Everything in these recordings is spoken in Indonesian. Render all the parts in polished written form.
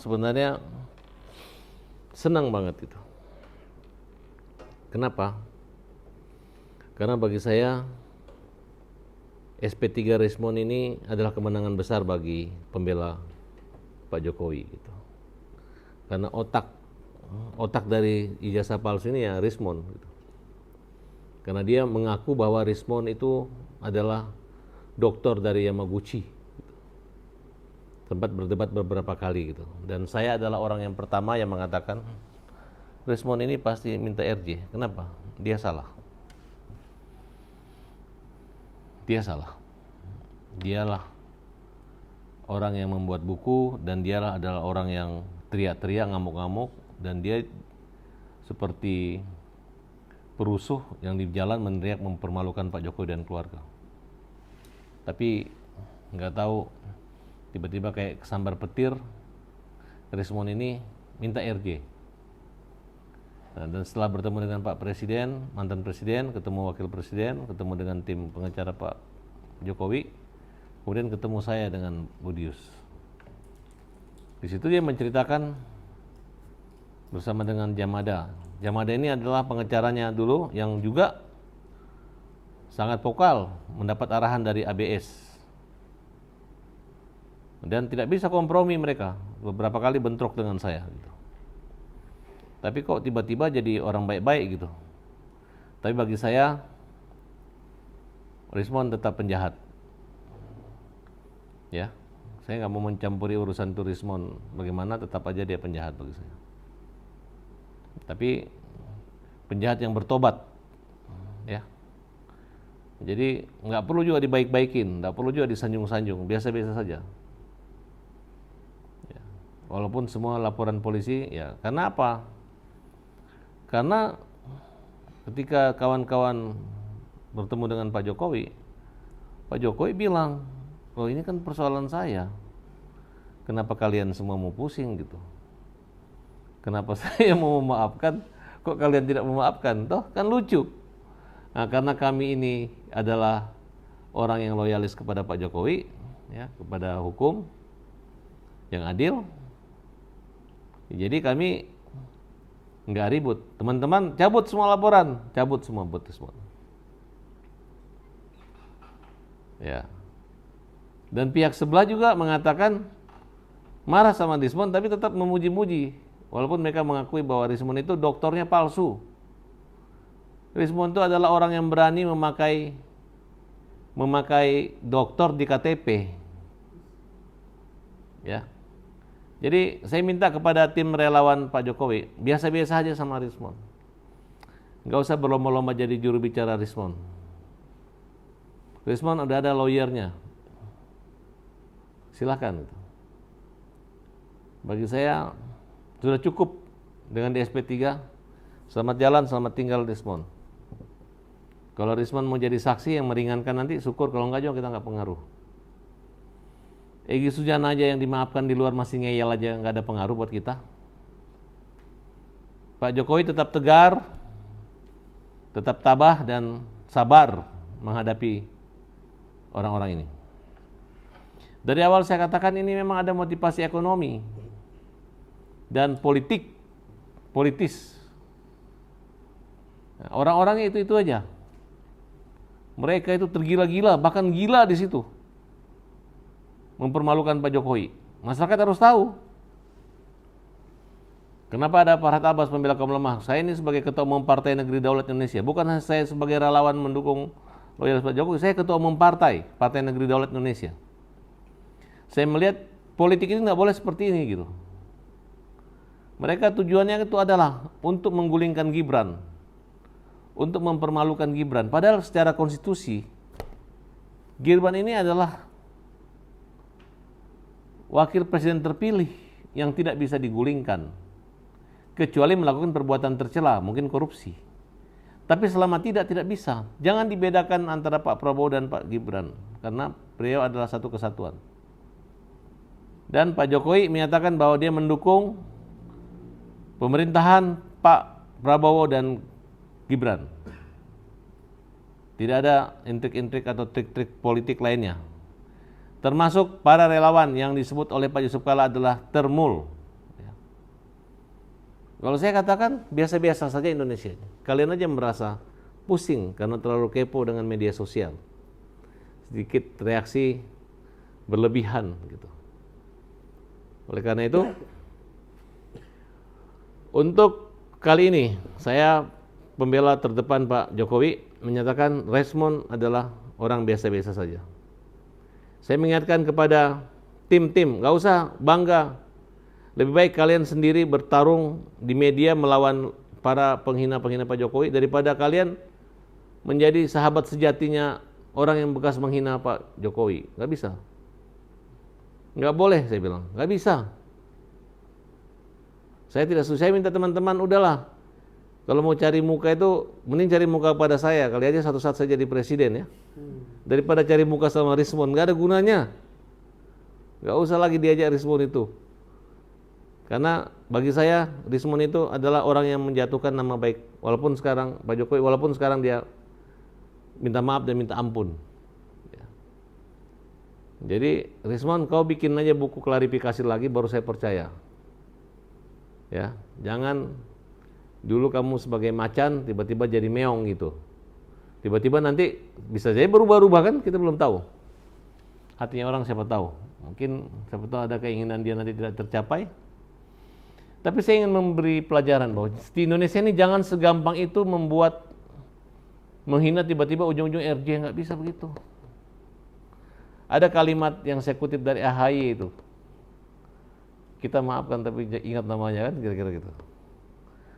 sebenarnya senang banget itu. Kenapa? Karena bagi saya SP3 Rismon ini adalah kemenangan besar bagi pembela Pak Jokowi gitu. Karena otak dari ijazah palsu ini ya Rismon gitu. Karena dia mengaku bahwa Rismon itu adalah doktor dari Yamaguchi gitu. Sempat berdebat beberapa kali gitu. Dan saya adalah orang yang pertama yang mengatakan Rismon ini pasti minta RJ. Kenapa? Dia salah. Dia salah. Dialah orang yang membuat buku dan dialah adalah orang yang teriak-teriak, ngamuk-ngamuk, dan dia seperti perusuh yang di jalan meneriak mempermalukan Pak Jokowi dan keluarga. Tapi nggak tahu tiba-tiba kayak kesambar petir, Rismon ini minta RJ. Nah, dan setelah bertemu dengan Pak Presiden, mantan Presiden, ketemu Wakil Presiden, ketemu dengan tim pengacara Pak Jokowi, kemudian ketemu saya dengan Budius. Di situ dia menceritakan bersama dengan Jamada. Jamada ini adalah pengacaranya dulu yang juga sangat vokal mendapat arahan dari ABS. Dan tidak bisa kompromi mereka, beberapa kali bentrok dengan saya gitu. Tapi kok tiba-tiba jadi orang baik-baik gitu. Tapi bagi saya Rismon tetap penjahat. Ya, saya nggak mau mencampuri urusan itu Rismon bagaimana, tetap aja dia penjahat bagi saya. Tapi penjahat yang bertobat, ya. Jadi nggak perlu juga dibaik-baikin, nggak perlu juga disanjung-sanjung, biasa-biasa saja. Ya. Walaupun semua laporan polisi, ya karena apa? Karena ketika kawan-kawan bertemu dengan Pak Jokowi bilang, oh ini kan persoalan saya, kenapa kalian semua mau pusing gitu? Kenapa saya mau memaafkan, kok kalian tidak memaafkan? Toh kan lucu. Nah, karena kami ini adalah orang yang loyalis kepada Pak Jokowi, ya, kepada hukum yang adil, jadi kami nggak ribut. Teman-teman cabut semua laporan, cabut semua buat Rismon. Ya. Dan pihak sebelah juga mengatakan marah sama Rismon tapi tetap memuji-muji. Walaupun mereka mengakui bahwa Rismon itu doktornya palsu. Rismon itu adalah orang yang berani memakai doktor di KTP. Ya. Jadi saya minta kepada tim relawan Pak Jokowi, biasa-biasa aja sama Rismon. Nggak usah berlomba-lomba jadi juru bicara Rismon. Rismon udah ada lawyernya. Silakan. Bagi saya sudah cukup dengan di SP3. Selamat jalan, selamat tinggal Rismon. Kalau Rismon mau jadi saksi yang meringankan nanti, syukur. Kalau enggak juga kita nggak pengaruh. Egy Sujana aja yang dimaafkan di luar masih ngeyel aja, nggak ada pengaruh buat kita. Pak Jokowi tetap tegar, tetap tabah dan sabar menghadapi orang-orang ini. Dari awal saya katakan ini memang ada motivasi ekonomi dan politis. Nah, orang-orangnya itu aja. Mereka itu tergila-gila, bahkan gila di situ. Mempermalukan Pak Jokowi. Masyarakat harus tahu. Kenapa ada Farhad Abbas pembela kaum lemah? Saya ini sebagai ketua umum Partai Negeri Daulat Indonesia. Bukan saya sebagai relawan mendukung loyalis Pak Jokowi. Saya ketua umum Partai Negeri Daulat Indonesia. Saya melihat politik ini nggak boleh seperti ini gitu. Mereka tujuannya itu adalah untuk menggulingkan Gibran, untuk mempermalukan Gibran. Padahal secara konstitusi Gibran ini adalah wakil presiden terpilih yang tidak bisa digulingkan kecuali melakukan perbuatan tercela, mungkin korupsi. Tapi selama tidak bisa. Jangan dibedakan antara Pak Prabowo dan Pak Gibran karena beliau adalah satu kesatuan. Dan Pak Jokowi menyatakan bahwa dia mendukung pemerintahan Pak Prabowo dan Gibran. Tidak ada intrik-intrik atau trik-trik politik lainnya. Termasuk para relawan yang disebut oleh Pak Yusuf Kalla adalah termul. Kalau saya katakan biasa-biasa saja Indonesia. Kalian aja merasa pusing karena terlalu kepo dengan media sosial. Sedikit reaksi berlebihan gitu. Oleh karena itu, untuk kali ini saya pembela terdepan Pak Jokowi menyatakan Resmond adalah orang biasa-biasa saja. Saya mengingatkan kepada tim-tim, nggak usah bangga. Lebih baik kalian sendiri bertarung di media melawan para penghina-penghina Pak Jokowi daripada kalian menjadi sahabat sejatinya orang yang bekas menghina Pak Jokowi. Nggak bisa. Nggak boleh, saya bilang. Nggak bisa. Saya tidak setuju. Saya minta teman-teman, udahlah. Kalau mau cari muka itu, mending cari muka pada saya. Kali aja satu saat saya jadi presiden ya. Daripada cari muka sama Resmond. Nggak ada gunanya. Nggak usah lagi diajak Resmond itu. Karena bagi saya Resmond itu adalah orang yang menjatuhkan nama baik. Walaupun sekarang Pak Jokowi, walaupun sekarang dia minta maaf dan minta ampun. Ya. Jadi Resmond, kau bikin aja buku klarifikasi lagi baru saya percaya. Ya, jangan dulu kamu sebagai macan tiba-tiba jadi meong gitu. Tiba-tiba nanti bisa jadi berubah-ubah kan, kita belum tahu. Hatinya orang siapa tahu. Mungkin siapa tahu ada keinginan dia nanti tidak tercapai. Tapi saya ingin memberi pelajaran bahwa di Indonesia ini jangan segampang itu membuat menghina tiba-tiba ujung-ujung RJ, nggak bisa begitu. Ada kalimat yang saya kutip dari AHY itu. Kita maafkan tapi ingat namanya kan, kira-kira gitu.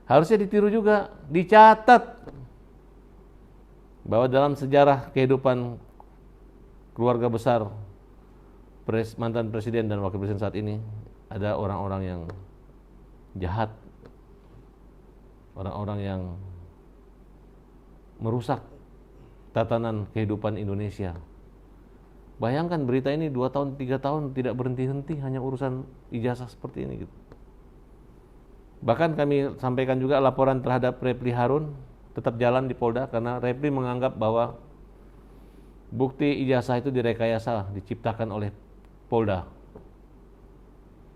Harusnya ditiru juga, dicatat bahwa dalam sejarah kehidupan keluarga besar mantan presiden dan wakil presiden saat ini ada orang-orang yang jahat, orang-orang yang merusak tatanan kehidupan Indonesia. Bayangkan berita ini 2 tahun, 3 tahun tidak berhenti-henti hanya urusan ijazah seperti ini gitu. Bahkan kami sampaikan juga laporan terhadap Repli Harun tetap jalan di Polda karena Repli menganggap bahwa bukti ijazah itu direkayasa, diciptakan oleh Polda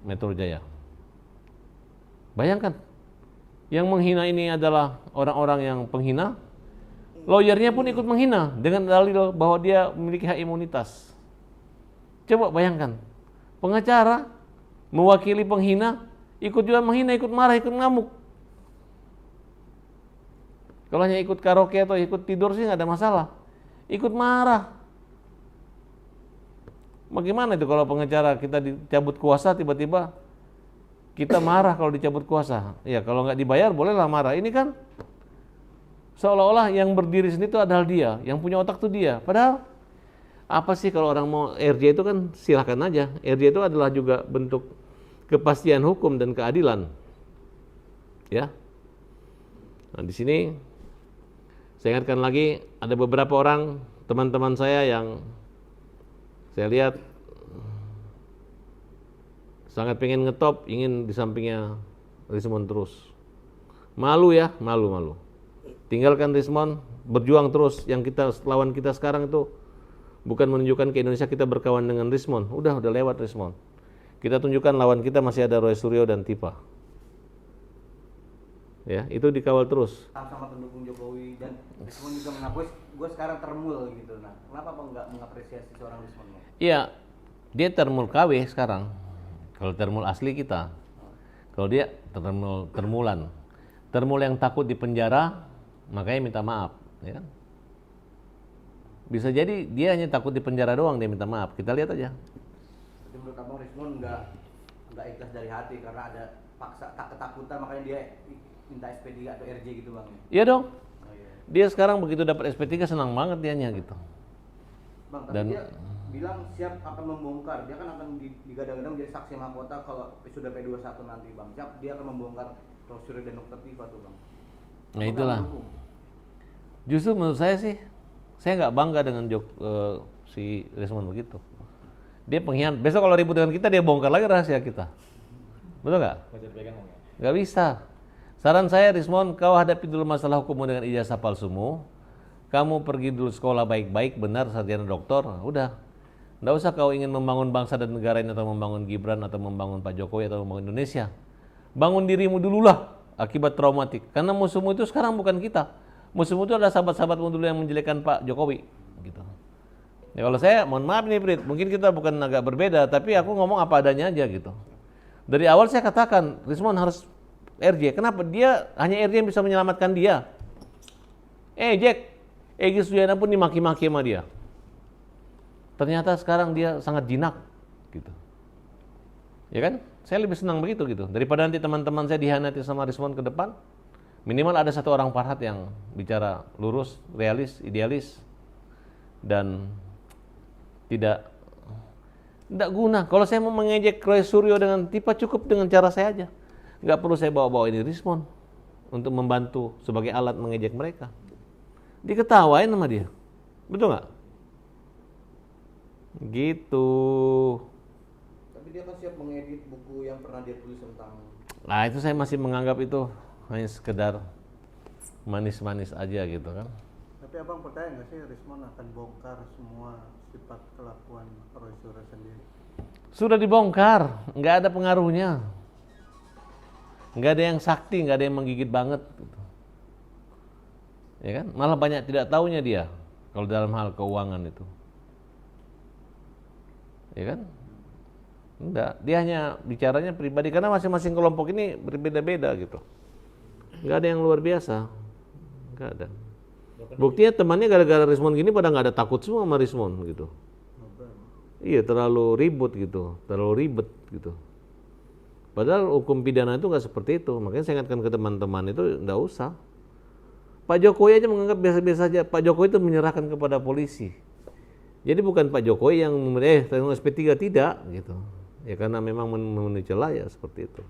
Metro Jaya. Bayangkan, yang menghina ini adalah orang-orang yang penghina, lawyernya pun ikut menghina dengan dalil bahwa dia memiliki hak imunitas. Coba bayangkan, pengacara mewakili penghina, ikut juga menghina, ikut marah, ikut ngamuk. Kalau hanya ikut karaoke atau ikut tidur sih nggak ada masalah. Ikut marah. Bagaimana itu kalau pengacara kita dicabut kuasa tiba-tiba kita marah kalau dicabut kuasa? Ya kalau nggak dibayar bolehlah marah. Ini kan seolah-olah yang berdiri sini itu adalah dia, yang punya otak itu dia. Padahal apa sih kalau orang mau RJ itu kan silahkan aja. RJ itu adalah juga bentuk kepastian hukum dan keadilan. Ya. Nah, di sini saya ingatkan lagi ada beberapa orang teman-teman saya yang saya lihat sangat pengen ngetop, ingin di sampingnya Resmond terus. Malu ya, malu. Tinggalkan Resmond, berjuang terus. Yang kita lawan kita sekarang itu bukan menunjukkan ke Indonesia kita berkawan dengan Resmond. Udah lewat Resmond. Kita tunjukkan lawan kita masih ada Roy Suryo dan Tipa. Ya, itu dikawal terus. Sama pendukung Jokowi dan Resmond juga mengakui gue sekarang termul gitu. Nah, kenapa Pak nggak mengapresiasi seorang Resmond? Iya, dia termul KW sekarang. Kalau termul asli kita. Kalau dia termulan. Termul yang takut di penjara, makanya minta maaf, ya. Bisa jadi dia hanya takut di penjara doang dia minta maaf. Kita lihat aja. Jadi menurut Abang Resmond nggak ikhlas dari hati karena ada ketakutan makanya dia minta SP3 atau RJ gitu Bang. Iya dong. Oh, iya. Dia sekarang begitu dapat SP3 senang banget dianya gitu. Bang, tapi dia bilang siap akan membongkar. Dia kan akan digadang-gadang menjadi saksi mahkota kalau sudah P21 nanti Bang. Siap dia akan membongkar Roy Suryo dan Dr. Tifa tuh Bang. Nah itulah. Justru menurut saya sih, saya nggak bangga dengan si Resmond begitu. Dia pengkhianat. Besok kalau ribut dengan kita dia bongkar lagi rahasia kita. Betul nggak? Nggak bisa. Saran saya Resmond, kau hadapi dulu masalah hukummu dengan ijazah palsumu. Kamu pergi dulu sekolah baik-baik, benar sarjana doktor, udah. Nggak usah kau ingin membangun bangsa dan negara ini atau membangun Gibran atau membangun Pak Jokowi atau membangun Indonesia. Bangun dirimu dululah. akibat traumatik. Karena musuhmu itu sekarang bukan kita. Musuhmu itu adalah sahabat-sahabatmu dulu yang menjelekkan Pak Jokowi. Gitu. Ya kalau saya, mohon maaf nih Prit, mungkin kita bukan agak berbeda, tapi aku ngomong apa adanya aja gitu. Dari awal saya katakan, Rismon harus RJ. Kenapa? Dia, hanya RJ yang bisa menyelamatkan dia. Jack, Egy Sujana pun dimaki-maki sama dia. Ternyata sekarang dia sangat jinak. Gitu. Ya kan? Saya lebih senang begitu gitu. Daripada nanti teman-teman saya dihianati sama Rismon ke depan, minimal ada satu orang Farhad yang bicara lurus, realis, idealis, dan tidak guna. Kalau saya mau mengejek Roy Suryo dengan tipe, cukup dengan cara saya aja. Nggak perlu saya bawa-bawa ini Rismon untuk membantu sebagai alat mengejek mereka. Diketawain sama dia. Betul nggak? Gitu. Tapi dia kan siap mengedit buku yang pernah dia tulis tentang. Nah itu saya masih menganggap itu hanya sekedar manis-manis aja gitu kan. Tapi abang percaya nggak sih Rismon akan bongkar semua sifat kelakuan Roy Suryo sendiri? Sudah dibongkar, nggak ada pengaruhnya. Nggak ada yang sakti, nggak ada yang menggigit banget. Gitu. Ya kan? Malah banyak tidak taunya dia kalau dalam hal keuangan itu. Ya kan? Enggak, dia hanya bicaranya pribadi karena masing-masing kelompok ini berbeda-beda gitu. Nggak ada yang luar biasa. Nggak ada. Buktinya temannya gara-gara Rismon gini pada nggak ada takut semua sama Rismon gitu. Iya, terlalu ribut gitu, terlalu ribet gitu. Padahal hukum pidana itu nggak seperti itu. Makanya saya ingatkan ke teman-teman itu nggak usah. Pak Jokowi aja menganggap biasa-biasa saja. Pak Jokowi itu menyerahkan kepada polisi. Jadi bukan Pak Jokowi yang tanggung SP3, tidak gitu. Ya karena memang memenuhi celah ya seperti itu.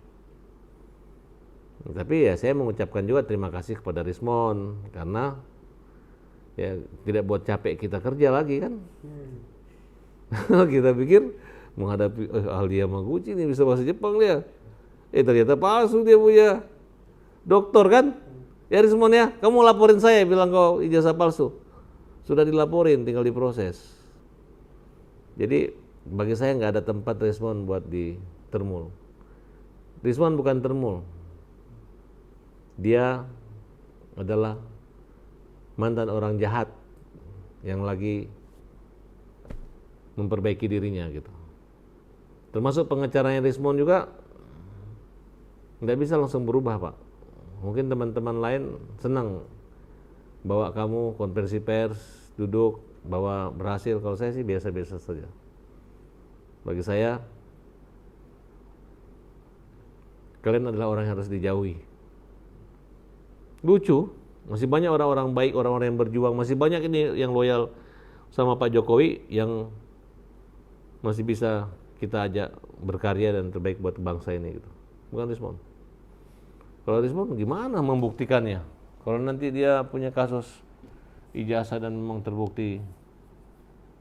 Tapi ya saya mengucapkan juga terima kasih kepada Rismon karena ya tidak buat capek kita kerja lagi kan. Kita pikir menghadapi ahli Yamaguchi ini bisa bahasa Jepang dia. Ternyata palsu dia punya doktor kan. Ya Rismon ya, kamu laporin saya bilang kau ijazah palsu. Sudah dilaporin, tinggal diproses. Jadi bagi saya nggak ada tempat Rismon buat di termul. Rismon bukan termul. Dia adalah mantan orang jahat yang lagi memperbaiki dirinya gitu. Termasuk pengacaranya Rismon juga nggak bisa langsung berubah Pak. Mungkin teman-teman lain senang bawa kamu konferensi pers, duduk, bawa berhasil. Kalau saya sih biasa-biasa saja. Bagi saya, kalian adalah orang yang harus dijauhi. Lucu, masih banyak orang-orang baik, orang-orang yang berjuang, masih banyak ini yang loyal sama Pak Jokowi yang masih bisa kita ajak berkarya dan terbaik buat bangsa ini gitu. Bukan Rismon. Kalau Rismon gimana membuktikannya? Kalau nanti dia punya kasus ijazah dan memang terbukti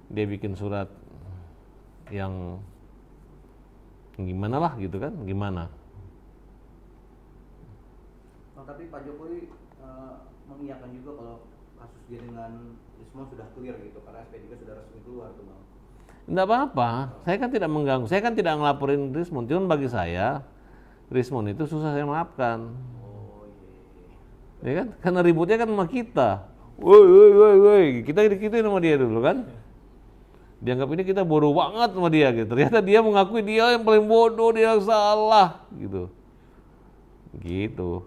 dia bikin surat yang gimana lah gitu kan? Gimana? Tapi Pak Jokowi mengiyakan juga kalau kasus dia dengan Rismon sudah clear gitu karena SP3 sudah resmi keluar tuh Bang. Enggak apa-apa, saya kan tidak mengganggu, saya kan tidak ngelaporin Rismon, cuma bagi saya Rismon itu susah saya maafkan. Oh iya. Ya kan? Karena ributnya kan sama kita. Woi, kita dikituin sama dia dulu kan. Dianggap ini kita bodoh banget sama dia gitu. Ternyata dia mengakui dia yang paling bodoh, dia yang salah gitu. Gitu.